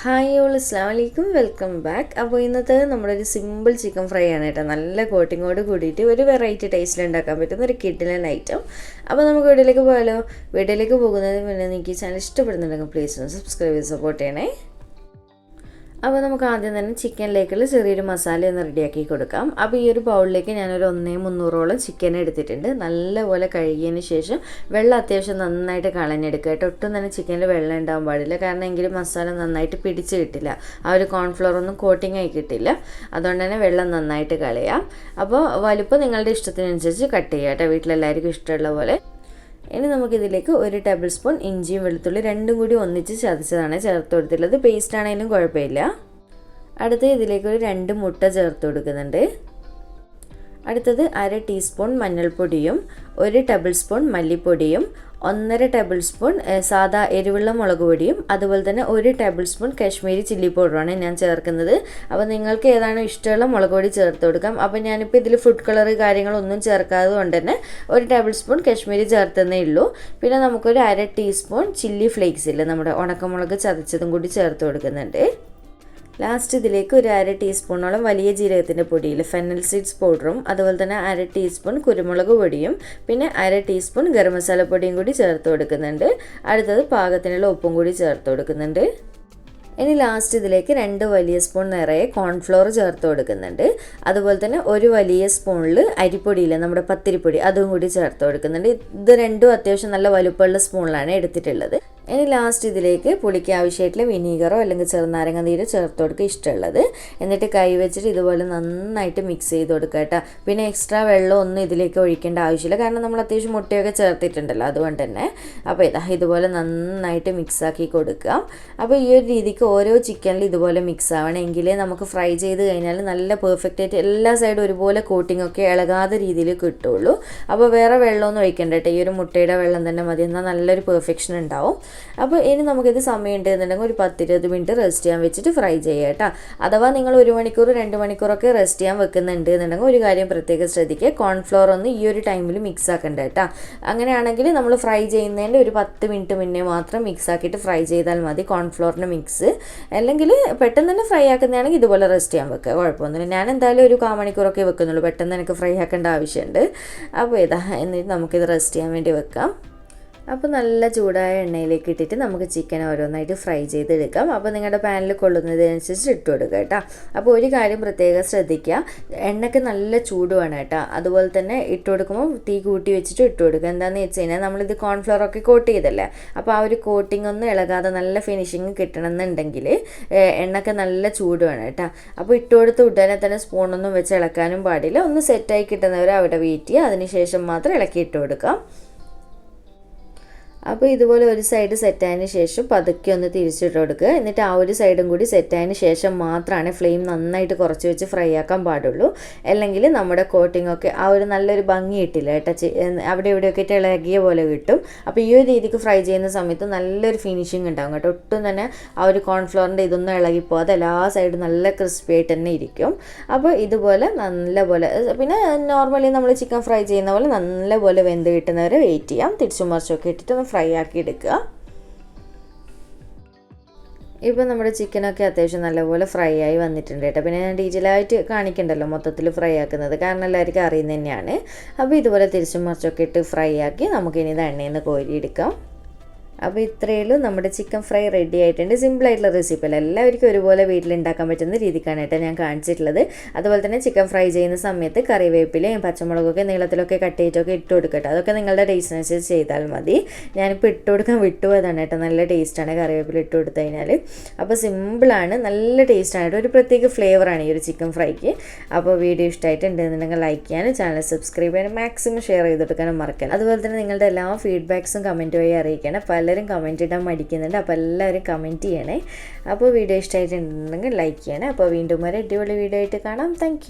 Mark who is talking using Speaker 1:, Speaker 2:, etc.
Speaker 1: Hi all, അസ്സലാമു അലൈക്കും, welcome back. അപ്പോൾ ഇന്നത്തെ നമ്മുടെ ഒരു സിമ്പിൾ ചിക്കൻ ഫ്രൈ ആണ് കേട്ടോ. നല്ല കോട്ടിങ്ങോട് കൂടിയിട്ട് ഒരു വെറൈറ്റി ടേസ്റ്റിൽ ഉണ്ടാക്കാൻ പറ്റുന്ന ഒരു കിഡിലൻ ഐറ്റം. അപ്പോൾ നമുക്ക് വീഡിയോയിലേക്ക് പോയാലോ. വീഡിയോയിലേക്ക് പോകുന്നതിന് മുന്നേ നിങ്ങൾക്ക് ഈ ചാനൽ ഇഷ്ടപ്പെടുന്നുണ്ടെങ്കിൽ പ്ലീസ് ഒന്ന് സബ്സ്ക്രൈബ് ചെയ്ത് സപ്പോർട്ട് ചെയ്യണേ. അപ്പോൾ നമുക്ക് ആദ്യം തന്നെ ചിക്കനിലേക്കുള്ള ചെറിയൊരു മസാല ഒന്ന് റെഡിയാക്കി കൊടുക്കാം. അപ്പോൾ ഈ ഒരു ബൗളിലേക്ക് ഞാനൊരു 1,300 ചിക്കൻ എടുത്തിട്ടുണ്ട്. നല്ലപോലെ കഴുകിയതിന് ശേഷം വെള്ളം അത്യാവശ്യം നന്നായിട്ട് കളഞ്ഞെടുക്കുക കേട്ടോ. ഒട്ടും തന്നെ ചിക്കനിൽ വെള്ളം ഉണ്ടാകാൻ പാടില്ല, കാരണം എങ്കിലും മസാല നന്നായിട്ട് പിടിച്ച് കിട്ടില്ല, ആ ഒരു കോൺഫ്ലോർ ഒന്നും കോട്ടിങ് ആയി കിട്ടില്ല. അതുകൊണ്ട് തന്നെ വെള്ളം നന്നായിട്ട് കളയാം. അപ്പോൾ വലുപ്പം നിങ്ങളുടെ ഇഷ്ടത്തിനനുസരിച്ച് കട്ട് ചെയ്യുക കേട്ടോ, വീട്ടിലെല്ലാവർക്കും ഇഷ്ടമുള്ള പോലെ. ഇനി നമുക്കിതിലേക്ക് 1 ടേബിൾ സ്പൂൺ ഇഞ്ചിയും വെളുത്തുള്ളി രണ്ടും കൂടി ഒന്നിച്ച് ചതച്ചതാണ് ചേർത്ത് കൊടുത്തിട്ടുള്ളത്. പേസ്റ്റ് ആണെങ്കിലും കുഴപ്പമില്ല. അടുത്ത് ഇതിലേക്ക് ഒരു 2 മുട്ട ചേർത്ത് കൊടുക്കുന്നുണ്ട്. അടുത്തത് 1/2 ടീസ്പൂൺ മഞ്ഞൾപ്പൊടിയും 1 ടേബിൾ സ്പൂൺ മല്ലിപ്പൊടിയും 1.5 ടേബിൾ സ്പൂൺ സാദാ എരിവുള്ള മുളക് പൊടിയും അതുപോലെ തന്നെ 1 ടേബിൾ സ്പൂൺ കാശ്മീരി ചില്ലി പൗഡറാണ് ഞാൻ ചേർക്കുന്നത്. അപ്പോൾ നിങ്ങൾക്ക് ഏതാണോ ഇഷ്ടമുള്ള മുളക് പൊടി ചേർത്ത് കൊടുക്കാം. അപ്പോൾ ഞാനിപ്പോൾ ഇതിൽ ഫുഡ് കളർ കാര്യങ്ങളൊന്നും ചേർക്കാത്തത് കൊണ്ട് തന്നെ 1 ടേബിൾ സ്പൂൺ കാശ്മീരി ചേർത്തതേ ഉള്ളൂ. പിന്നെ നമുക്കൊരു 1/2 ടീസ്പൂൺ ചില്ലി ഫ്ലേക്സ് ഇല്ല, നമ്മുടെ ഉണക്കമുളക് ചതച്ചതും കൂടി ചേർത്ത് കൊടുക്കുന്നുണ്ട്. ലാസ്റ്റ് ഇതിലേക്ക് ഒരു 1/2 ടീസ്പൂണോളം വലിയ ജീരകത്തിൻ്റെ പൊടിയിൽ ഫെന്നൽ സീഡ്സ് പൗഡറും അതുപോലെ തന്നെ 1/2 ടീസ്പൂൺ കുരുമുളക് പൊടിയും പിന്നെ 1/2 ടീസ്പൂൺ ഗരം മസാല പൊടിയും കൂടി ചേർത്ത് കൊടുക്കുന്നുണ്ട്. അടുത്തത് പാകത്തിനുള്ള ഉപ്പും കൂടി ചേർത്ത് കൊടുക്കുന്നുണ്ട്. ഇനി ലാസ്റ്റ് ഇതിലേക്ക് 2 വലിയ സ്പൂൺ നിറയെ കോൺഫ്ലോർ ചേർത്ത് കൊടുക്കുന്നുണ്ട്. അതുപോലെ തന്നെ ഒരു വലിയ സ്പൂണിൽ അരിപ്പൊടിയില്ല, നമ്മുടെ പത്തിരിപ്പൊടി, അതും കൂടി ചേർത്ത് കൊടുക്കുന്നുണ്ട്. ഇത് രണ്ടും അത്യാവശ്യം നല്ല വലുപ്പമുള്ള സ്പൂണിലാണ് എടുത്തിട്ടുള്ളത്. ഇനി ലാസ്റ്റ് ഇതിലേക്ക് പുളിക്ക് ആവശ്യമായിട്ടുള്ള വിനീഗറോ അല്ലെങ്കിൽ ചെറുനാരങ്ങ നീരോ ചേർത്ത് കൊടുക്കുക ഇഷ്ടമുള്ളത്. എന്നിട്ട് കൈ വെച്ചിട്ട് ഇതുപോലെ നന്നായിട്ട് മിക്സ് ചെയ്ത് കൊടുക്കുക കേട്ടോ. പിന്നെ എക്സ്ട്രാ വെള്ളം ഒന്നും ഇതിലേക്ക് ഒഴിക്കേണ്ട ആവശ്യമില്ല, കാരണം നമ്മൾ അത്യാവശ്യം മുട്ടയൊക്കെ ചേർത്തിട്ടുണ്ടല്ലോ, അതുകൊണ്ട് തന്നെ. അപ്പോൾ ഇതുപോലെ നന്നായിട്ട് മിക്സാക്കി കൊടുക്കുക. അപ്പോൾ ഈ ഒരു രീതിക്ക് ഓരോ ചിക്കനിൽ ഇതുപോലെ മിക്സ് ആവണമെങ്കിൽ നമുക്ക് ഫ്രൈ ചെയ്ത് കഴിഞ്ഞാൽ നല്ല പെർഫെക്റ്റ് ആയിട്ട് എല്ലാ സൈഡും ഒരുപോലെ കോട്ടിംഗ് ഒക്കെ ഇളകാത്ത രീതിയിൽ കിട്ടുള്ളൂ. അപ്പോൾ വേറെ വെള്ളമൊന്നും ഒഴിക്കണ്ട കേട്ടോ, ഈ ഒരു മുട്ടയുടെ വെള്ളം തന്നെ മതി, എന്നാൽ നല്ലൊരു പെർഫെക്ഷൻ ഉണ്ടാവും. അപ്പോൾ ഇനി നമുക്കിത് സമയം ഉണ്ടെന്നുണ്ടെങ്കിൽ ഒരു 10-20 മിനിറ്റ് റെസ്റ്റ് ചെയ്യാൻ വെച്ചിട്ട് ഫ്രൈ ചെയ്യുക കേട്ടോ. അഥവാ നിങ്ങൾ 1 മണിക്കൂർ 2 മണിക്കൂറൊക്കെ റെസ്റ്റ് ചെയ്യാൻ വെക്കുന്നുണ്ട് എന്നുണ്ടെങ്കിൽ ഒരു കാര്യം പ്രത്യേകം ശ്രദ്ധിക്കുക, കോൺഫ്ലോർ ഒന്ന് ഈ ഒരു ടൈമിൽ മിക്സ് ആക്കണ്ട കേട്ടോ. അങ്ങനെയാണെങ്കിൽ നമ്മൾ ഫ്രൈ ചെയ്യുന്നതിൻ്റെ ഒരു 10 മിനിറ്റ് മുന്നേ മാത്രം മിക്സ് ആക്കിയിട്ട് ഫ്രൈ ചെയ്താൽ മതി കോൺഫ്ലോറിൻ്റെ മിക്സ്. അല്ലെങ്കിൽ പെട്ടെന്ന് തന്നെ ഫ്രൈ ആക്കുന്നതാണെങ്കിൽ ഇതുപോലെ റെസ്റ്റ് ചെയ്യാൻ വെക്കുക, കുഴപ്പമൊന്നുമില്ല. ഞാൻ എന്തായാലും ഒരു 1/4 മണിക്കൂറൊക്കെ വെക്കുന്നുള്ളൂ, പെട്ടെന്ന് എനിക്ക് ഫ്രൈ ആക്കേണ്ട ആവശ്യമുണ്ട്. അപ്പോൾ എന്നിട്ട് നമുക്കിത് റെസ്റ്റ് ചെയ്യാൻ വേണ്ടി വെക്കാം. അപ്പോൾ നല്ല ചൂടായ എണ്ണയിലേക്ക് ഇട്ടിട്ട് നമുക്ക് ചിക്കൻ ഓരോന്നായിട്ട് ഫ്രൈ ചെയ്തെടുക്കാം. അപ്പോൾ നിങ്ങളുടെ പാനിൽ കൊള്ളുന്നതിനനുസരിച്ച് ഇട്ട് കൊടുക്കുക കേട്ടോ. അപ്പോൾ ഒരു കാര്യം പ്രത്യേകം ശ്രദ്ധിക്കുക, എണ്ണയ്ക്ക് നല്ല ചൂട് വേണം കേട്ടോ. അതുപോലെ തന്നെ ഇട്ട് കൊടുക്കുമ്പോൾ തീ കൂട്ടി വെച്ചിട്ട് ഇട്ട് കൊടുക്കുക. എന്താണെന്ന് വെച്ച് കഴിഞ്ഞാൽ നമ്മളിത് കോൺഫ്ലവറൊക്കെ കോട്ട് ചെയ്തല്ലേ, അപ്പോൾ ആ ഒരു കോട്ടിംഗ് ഒന്നും ഇളകാതെ നല്ല ഫിനിഷിങ് കിട്ടണമെന്നുണ്ടെങ്കിൽ എണ്ണയ്ക്ക് നല്ല ചൂട് വേണം കേട്ടോ. അപ്പോൾ ഇട്ട് കൊടുത്ത് ഉടനെ തന്നെ സ്പൂണൊന്നും വെച്ച് ഇളക്കാനും പാടില്ല. ഒന്ന് സെറ്റായി കിട്ടുന്നവരെ അവിടെ വെയിറ്റ് ചെയ്യുക, അതിനുശേഷം മാത്രം ഇളക്കി ഇട്ട് കൊടുക്കാം. അപ്പോൾ ഇതുപോലെ ഒരു സൈഡ് സെറ്റായതിന് ശേഷം പതുക്കെ ഒന്ന് തിരിച്ചിട്ട് കൊടുക്കുക. എന്നിട്ട് ആ ഒരു സൈഡും കൂടി സെറ്റായതിന് ശേഷം മാത്രമാണ് ഫ്ലെയിം നന്നായിട്ട് കുറച്ച് വെച്ച് ഫ്രൈ ആക്കാൻ പാടുള്ളൂ. അല്ലെങ്കിൽ നമ്മുടെ കോട്ടിങ്ങൊക്കെ ആ ഒരു നല്ലൊരു ഭംഗി കിട്ടില്ല കേട്ടോ, അവിടെ ഇവിടെയൊക്കെ ഇളകിയ പോലെ കിട്ടും. അപ്പോൾ ഈ ഒരു രീതിക്ക് ഫ്രൈ ചെയ്യുന്ന സമയത്ത് നല്ലൊരു ഫിനിഷിങ് ഉണ്ടാകും കേട്ടോ. ഒട്ടും തന്നെ ആ ഒരു കോൺഫ്ലോറിൻ്റെ ഇതൊന്നും ഇളകിപ്പോകാതെ എല്ലാ സൈഡും നല്ല ക്രിസ്പി ആയിട്ട് തന്നെ ഇരിക്കും. അപ്പോൾ ഇതുപോലെ നല്ലപോലെ, പിന്നെ നോർമലി നമ്മൾ ചിക്കൻ ഫ്രൈ ചെയ്യുന്ന പോലെ നല്ലപോലെ വെന്ത് കിട്ടുന്നവരെ വെയിറ്റ് ചെയ്യാം. തിരിച്ചും മറിച്ചൊക്കെ ഇട്ടിട്ട് ഫ്രൈ ആക്കി എടുക്കുക. ഇപ്പോൾ നമ്മുടെ ചിക്കനൊക്കെ അത്യാവശ്യം നല്ലപോലെ ഫ്രൈ ആയി വന്നിട്ടുണ്ട് കേട്ടോ. പിന്നെ ഞാൻ ഡീറ്റെയിലായിട്ട് കാണിക്കണ്ടല്ലോ മൊത്തത്തിൽ ഫ്രൈ ആക്കുന്നത്, കാരണം എല്ലാവർക്കും അറിയുന്നത് തന്നെയാണ്. അപ്പോൾ ഇതുപോലെ തിരിച്ചും മറിച്ചൊക്കെ ഇട്ട് ഫ്രൈ ആക്കി നമുക്കിനി ഇത് എണ്ണയിൽ നിന്ന് കോരിയെടുക്കാം. അപ്പോൾ ഇത്രയേ ഉള്ളൂ, നമ്മുടെ ചിക്കൻ ഫ്രൈ റെഡി ആയിട്ടുണ്ട്. സിമ്പിളായിട്ടുള്ള റെസിപ്പി അല്ല, എല്ലാവർക്കും ഒരുപോലെ വീട്ടിലുണ്ടാക്കാൻ പറ്റുന്ന രീതിക്കാണ് കേട്ടോ ഞാൻ കാണിച്ചിട്ടുള്ളത്. അതുപോലെ തന്നെ ചിക്കൻ ഫ്രൈ ചെയ്യുന്ന സമയത്ത് കറിവേപ്പിലയും പച്ചമുളകൊക്കെ നീളത്തിലൊക്കെ കട്ട് ചെയ്തിട്ടൊക്കെ ഇട്ട് കൊടുക്കട്ടെ. അതൊക്കെ നിങ്ങളുടെ ടേസ്റ്റിനനുസരിച്ച് ചെയ്താൽ മതി. ഞാനിപ്പോൾ ഇട്ട് കൊടുക്കാൻ വിട്ടുപോയതാണ് കേട്ടോ. നല്ല ടേസ്റ്റാണ് കറിവേപ്പില ഇട്ട് കൊടുത്തു കഴിഞ്ഞാൽ. അപ്പോൾ സിമ്പിളാണ്, നല്ല ടേസ്റ്റാണ് കേട്ടോ. ഒരു പ്രത്യേക ഫ്ലേവറാണ് ഈ ഒരു ചിക്കൻ ഫ്രൈക്ക്. അപ്പോൾ വീഡിയോ ഇഷ്ടമായിട്ടുണ്ടെന്നുണ്ടെങ്കിൽ ലൈക്ക് ചെയ്യാനും ചാനൽ സബ്സ്ക്രൈബ് ചെയ്യാനും മാക്സിമം ഷെയർ ചെയ്ത് കൊടുക്കാനും മറക്കണം. അതുപോലെ തന്നെ നിങ്ങളുടെ എല്ലാ ഫീഡ്ബാക്സും കമൻറ്റ് വഴി അറിയിക്കണം. എല്ലാവരും കമൻറ്റ് ഇടാൻ മടിക്കുന്നുണ്ട്, അപ്പോൾ എല്ലാവരും കമൻറ്റ് ചെയ്യണേ. അപ്പോൾ വീഡിയോ ഇഷ്ടമായിട്ടുണ്ടെങ്കിൽ ലൈക്ക് ചെയ്യണേ. അപ്പോൾ വീണ്ടും ഒരു അടിപൊളി വീഡിയോ ആയിട്ട് കാണാം. താങ്ക്